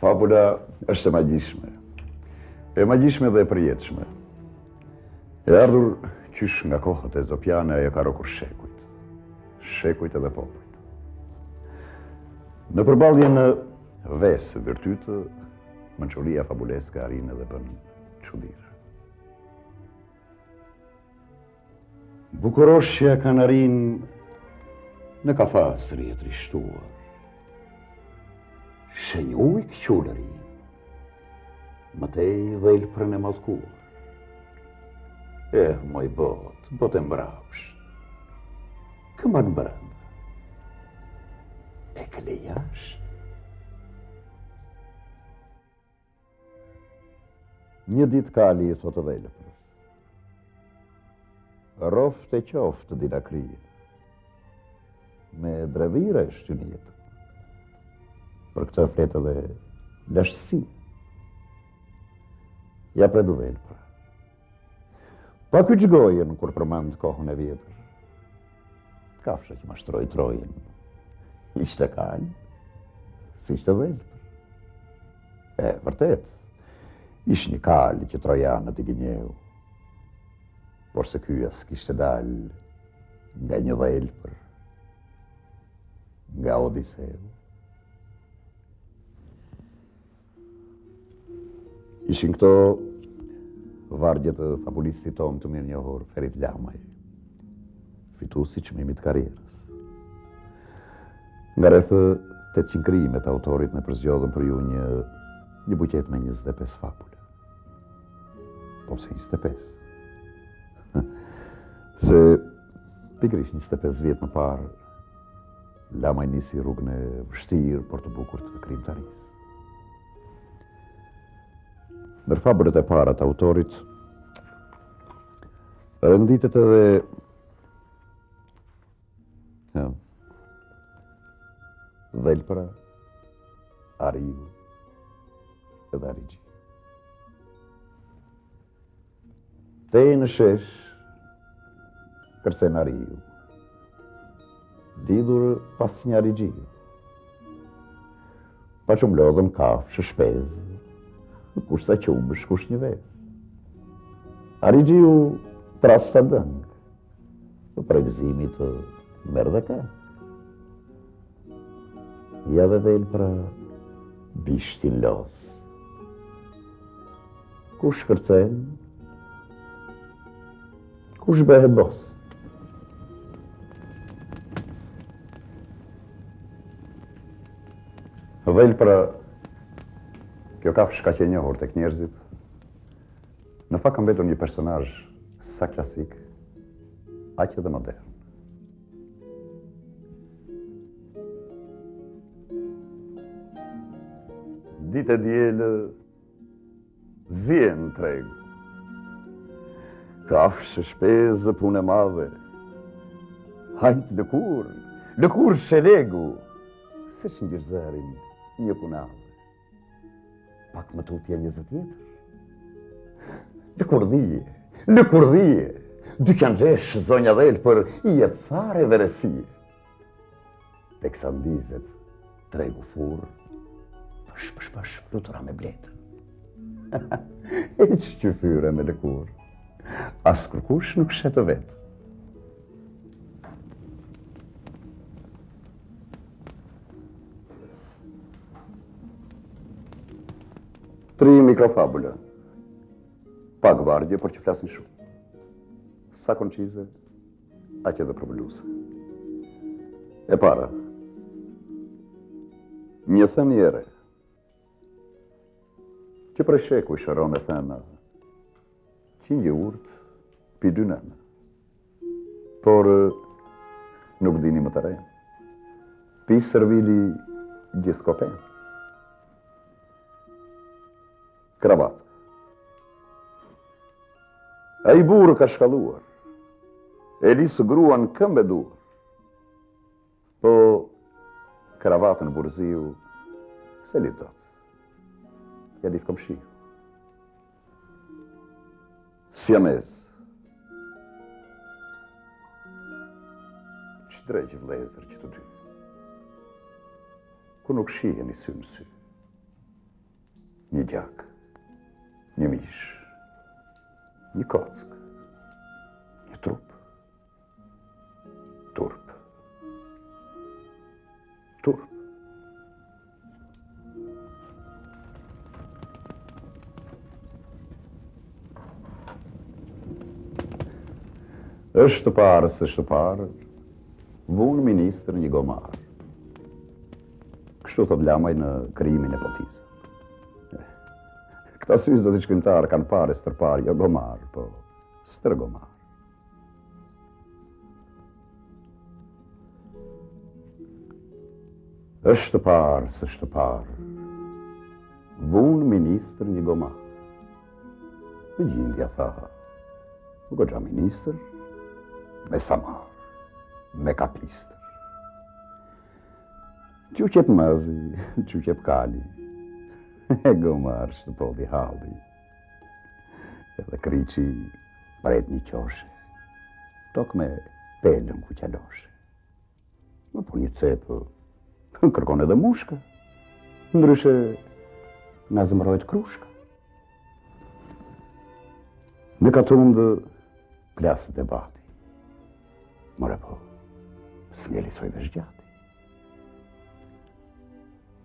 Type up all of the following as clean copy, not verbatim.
Fabula është e magjishme. E magjishme dhe e përjetshme. E ardhur qysh nga kohët e Zopiane e ka rokur shekujt. Shekujt edhe popujt. Në përballjen vesë vërtytë, mençuria fabuleske arrin edhe bën çuditëra. Bukuroshja kanë arrin në kafastri e trishtuar. Shenjuj këqullëri, mëtej dhe ilprën e madhkuar. Moj bot e mbrapsh, këmban brënda, e kële jashtë. Një dit kali i thotë dhe ilprës, roft e qoftë dina krije, me dredhire shtë një jetën. Për këtë fletë dhe lashtësi. Ja predu dhe ilpra. Pa kyçgojen kur përmand kohën e vjetër. Kafsha që mashtroi Trojën. Ishte kalë, si ishte dhe ilpër. Vërtet, ish një kalë që Trojanët i gënjeu. Por se ky as kishte dalë nga një dhe ilpër, nga Odiseu. Ishin këto vargjet e fabulistit tonë të mirë njohur, Ferit Lamaj, fituesi çmimit karrierës. Nga rreth 800 krijimet autorit në përzgjodhën për ju një buqet me 25 fabule. Po pse 25? Se pikërisht 25 vjet më parë, Lamaj nisi rrugën e vështirë por të bukur të krijimtarisë. Ndër fabulët e para të autorit, renditet edhe Dhelpra, Ariu edhe Arigji. Te në shesh, kërcen Ariu, lidhur pas një Arigjiu. Pa që mlodhëm kafshë shpezë, kush sa qumësh, kush një vezë. Arigjiu tras të dëngë, për gëzimi të merë dhe ka. Ja dhe Dhelpra bishtin los. Kush kërcen, kush bëhet bos. Dhelpra, kjo kafshë ka qenë njohur tek njerëzit, në fakt ka mbetur një personazh sa klasik, aq edhe modern. Ditë e dielë, zien tregu. Kafshë shpezë, punë e madhe. Hajt lëkur shelegu, se që njërzarin një punave. Pak më tutja 20 tjetër. Lëkurdhije, dyqan gjesh zonja Dhelpër, i jep fare veresie. Teksa ndizet tregu furr, pash flutura me bletën. E që fyre me lëkur, as kërkush nuk shetë vetë. Tri mikrofabula. Pak vargje, por që flasin shumë. Sa koncize, aq edhe probluse. E para, një thënie e re, që prej sheku i shëron e thëna, që një urt, pi 2 nëna. Por nuk dini më të re. Pi servili gjithë kopen. Kravat. A i burë ka shkalluar, e lisë gruan këmbe duar, po kravatën burziu se litot, ja ditë kom shiu. Siamez. Që drejgjë vlezër që të dy, ku nuk shihen i sy më sy. një gjak, një mish, një kock, një trup, turp, turp. Është parë, s'është parë, vunë ministër një gomar. Kështu thot Lamaj në krijimin e potizëm. Këta syze të shkrimtarë kanë parë stërpar, jo gomar, po stërgomar. Është parë, s'është parë, vunë ministër një gomar. Në gjindja tha, u goxha ministër, me samar, me kapistër. Që qep mëzi, që qep kali, e gomar shtëpolli halli, edhe kriqi pret një qoshe, tok me pelën ku qaloshe. Më po një cepë, kërkon edhe mushka, ndryshe nga zëmërojt krushka. Në katundë plasët e bati. More po, s'ngeli soj vesh gjati.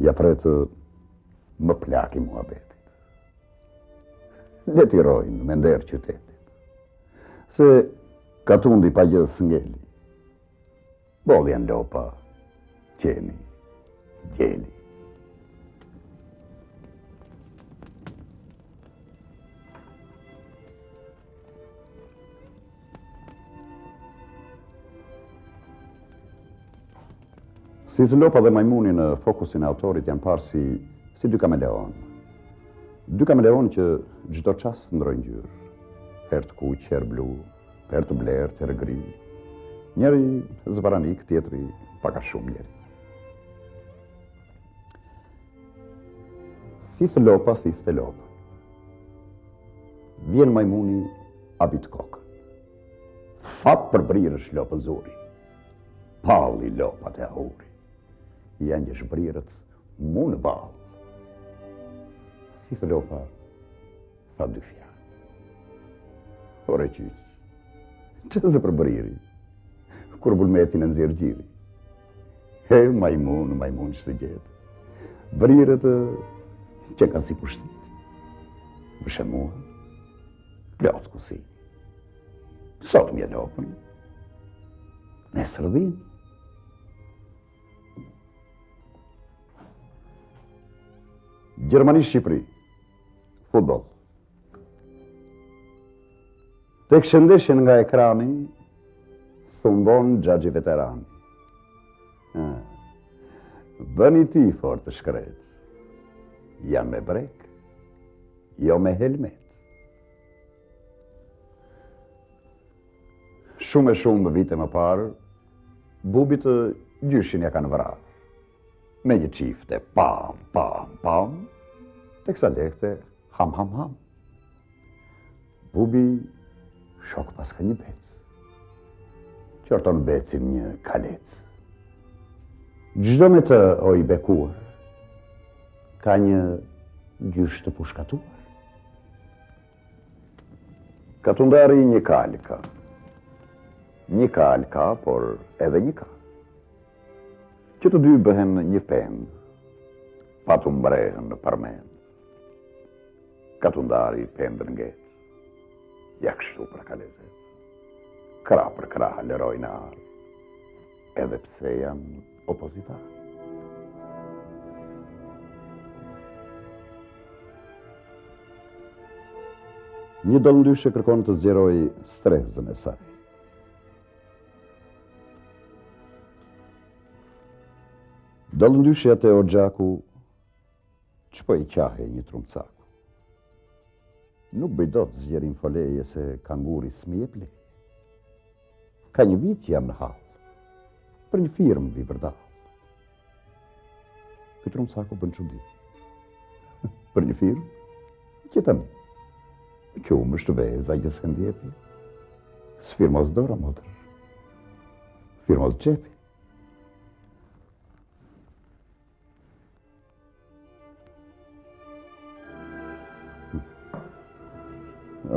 Ja pretë më plaki muhabetit. Leti rojnë me nderë qytetit. Se katundi pa gjë s'ngeli. Bolli janë lopa, qeni, gjeli. Si të lopa dhe majmuni në fokusin e autorit janë parë si dy kameleon. Dy kameleon që çdo çast ndrojnë ngjyrë. Herë të kuq, herë blu, herë të blertë, herë gri. Njëri zbaranik, tjetri pak a shumë njeri. Thithë lopa, thithë lopa. Vjen majmuni, abit kokën. Fap për brirësh lopën zuri. Palli lopat e ahuri. Janë që shbrirët mu në balë. Thithë lopa, tha dy fjallë. Ore qyqë, që zë për briri, kur bulmetin e nëzirë gjiri. He, majmun që të gjetë. Brirët që kanë si pushtit. Vëshe mua, plotë kusi. Sot mje lopën, nesër dhinë. Gjermani-Shqipëri, futbol. Tek shëndeshin nga ekrani, thumbon Xhaxhi veterani. Bëni ti fort të shkret. Janë me brek, jo me helmet. Shumë e shumë vite më parë, bubit gjyshin ja kanë vrarë. Me një qifte, pam, pam, pam, teksa lekte, ham, ham, ham. Bubi shok pas ka një bec. Qorton becin një kalec. Gjdo me të oj bekuar, ka një gjysh të pushkatuar. Katundari një kal ka. Një kal ka, por edhe një ka. Që të dy bëhen një pend, pa të mbrehen në përmend. Katundari pendën nget, ja kështu për kalezet. Kra për kra lërojnë arë, edhe pse janë opozitar. Një dollëndyshe kërkon të zgjeroj stresën e saj. Dollëndyshja te o gjaku, që po i qahe një trumcaku. Nuk bëjdot zgjerin foleje se kanguri s'mi e plej. Ka një vit jam në halë, për një firmë vi vërdalë. Këtë trumcaku bën çudi. Për një firmë, qëtami. Qumë është veza gjë se ndjepi. S'firmos dora modër. Firmos gjepi.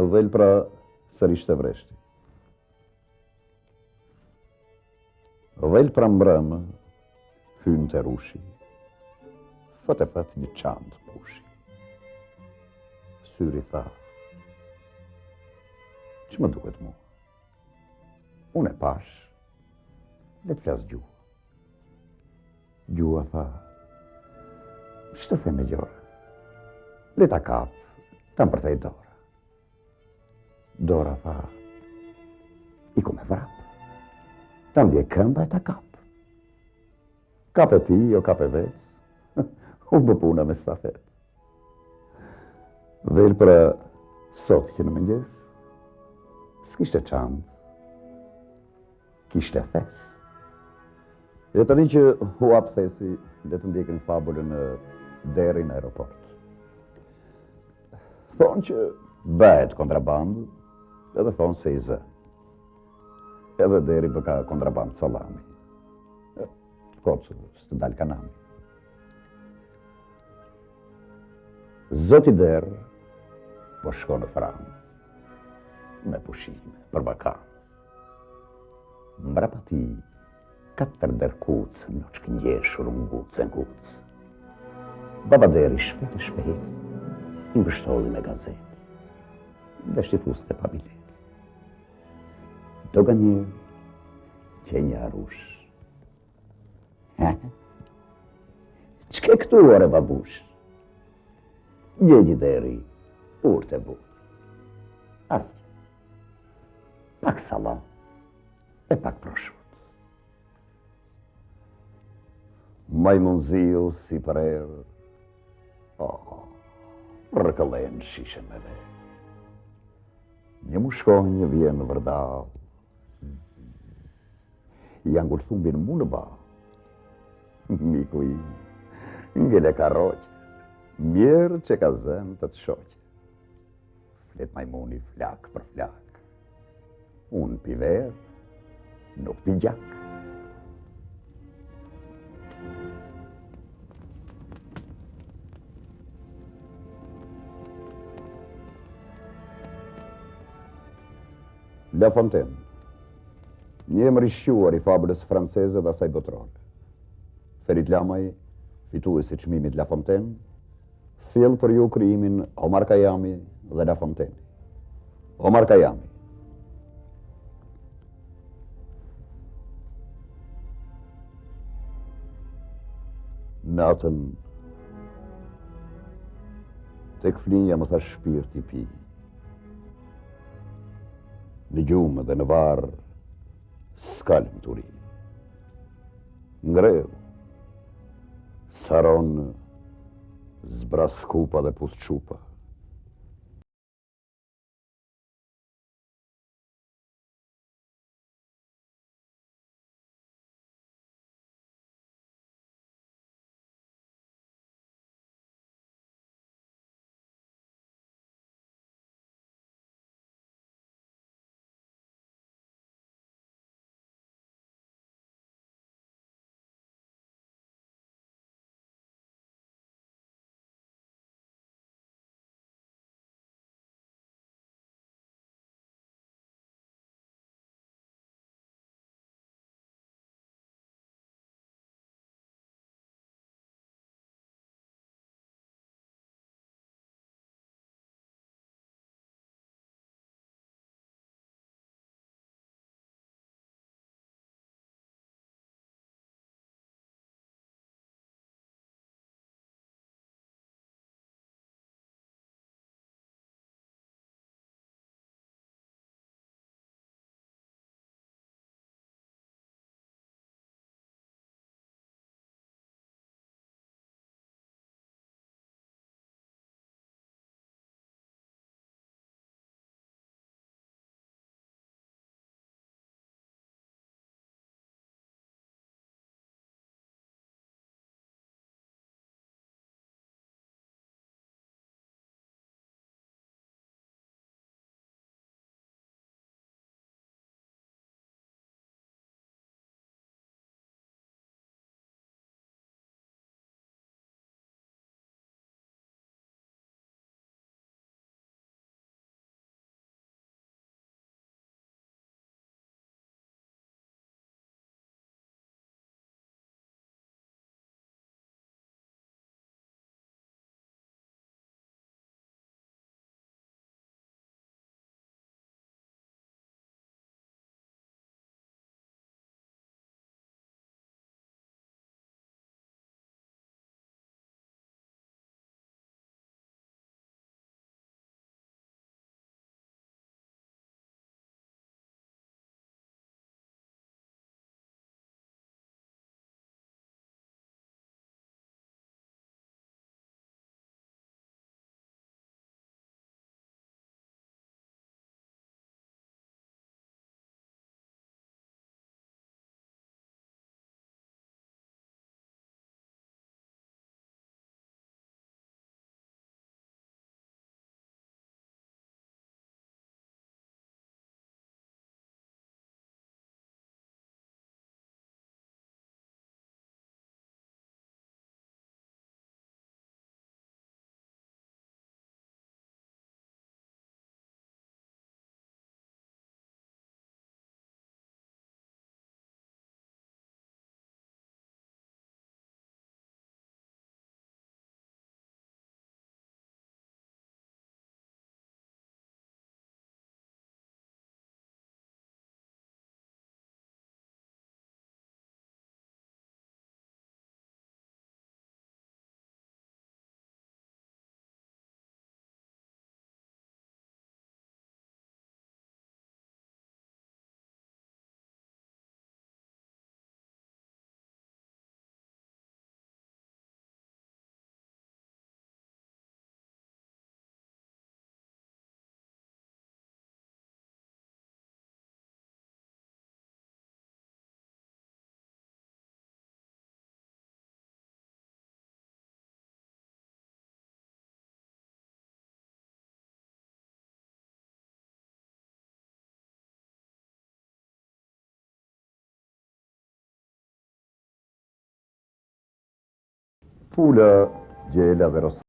Dhel pra sërish të vreshti. Dhel pra mbrëmë, hynë të rushi, fët e fët një qantë pushi. Syri tha, që më duhet mu? Unë e pash, le të flasë gjuhë. Gjua tha, që të theme gjore? Le ta kap, ta më përthej Dora. Dora tha, i ku me vrap. Ta ndje këmba e ta kap. Kap e ti, jo kap e vec, unë bë puna me stafet. Dhel pra sot që në mëngjes, s'kishte qandë, kishte thes. E tani që u hap thesi, le të ndjekin fabulën në deri në aeroport. Thonë që bëhet kontrabandë, edhe thonë se i zë. Edhe deri bëka kontrabandë salami. Kotë, së të dalë kanami. Zoti derë, po shko në Francë, me pushime, për vakancë. Mbrapa ti, 4 dërkucë në që kënjeshur ngucë e ngucë. Baba deri shpet e shpet, i mbështolli me gazetë, dhe shtifus të pa bilet. Do ga një që një arush. Qke këtu ore babush? Gjegji deri, ur të but. Asë, pak salam, e pak proshut. Majmunziu si prerë, rëkëllen shishe me ve. Një mushkonjë vjen në vërdal, janë gullëthumbin mu në ba. Miku im, ngele ka roqe, mjerë që ka zënë të të shoqe. Flet majmuni flak për flak, unë pi verë, nuk pi gjak. La Fontaine, një emër i shquar i fabulës franceze dhe asaj botërore. Ferit Lamaj, fituesi i çmimit La Fontaine, sjell për ju krijimin Omar Khayyami dhe La Fontaine. Omar Khayyami. Natën, tek flinja më tha shpirti pi. Në gjumë dhe në varë, s'kalëm të ri. Ngrevë, saron, zbras skupa dhe puth qupa. Pula, Gjela dhe Rosa.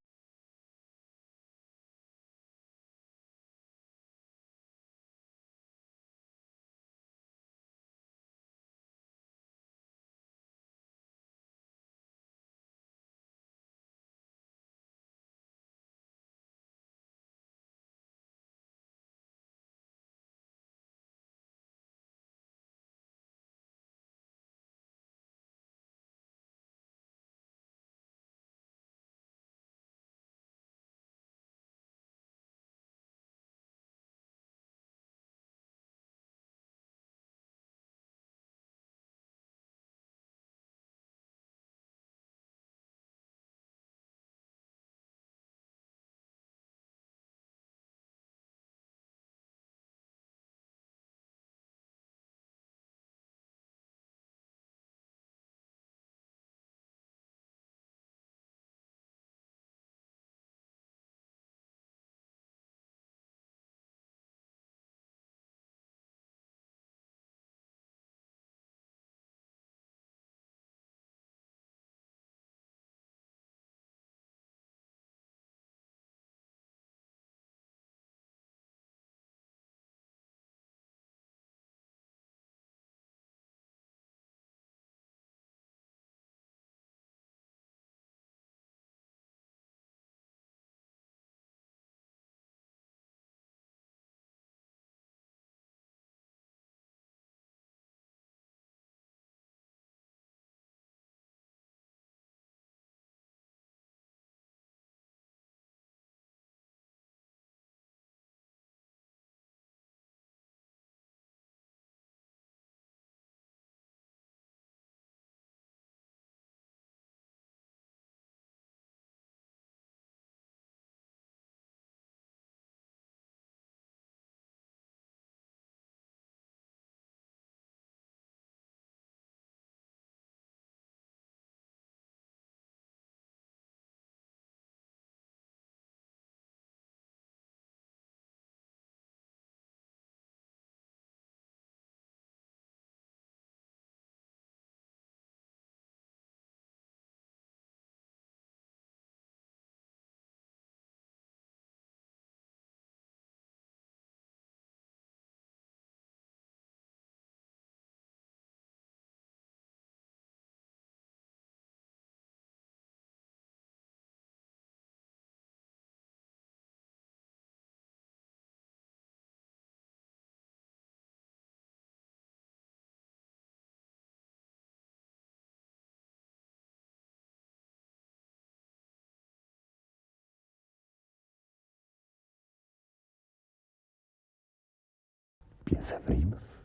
Pjesë e frimës.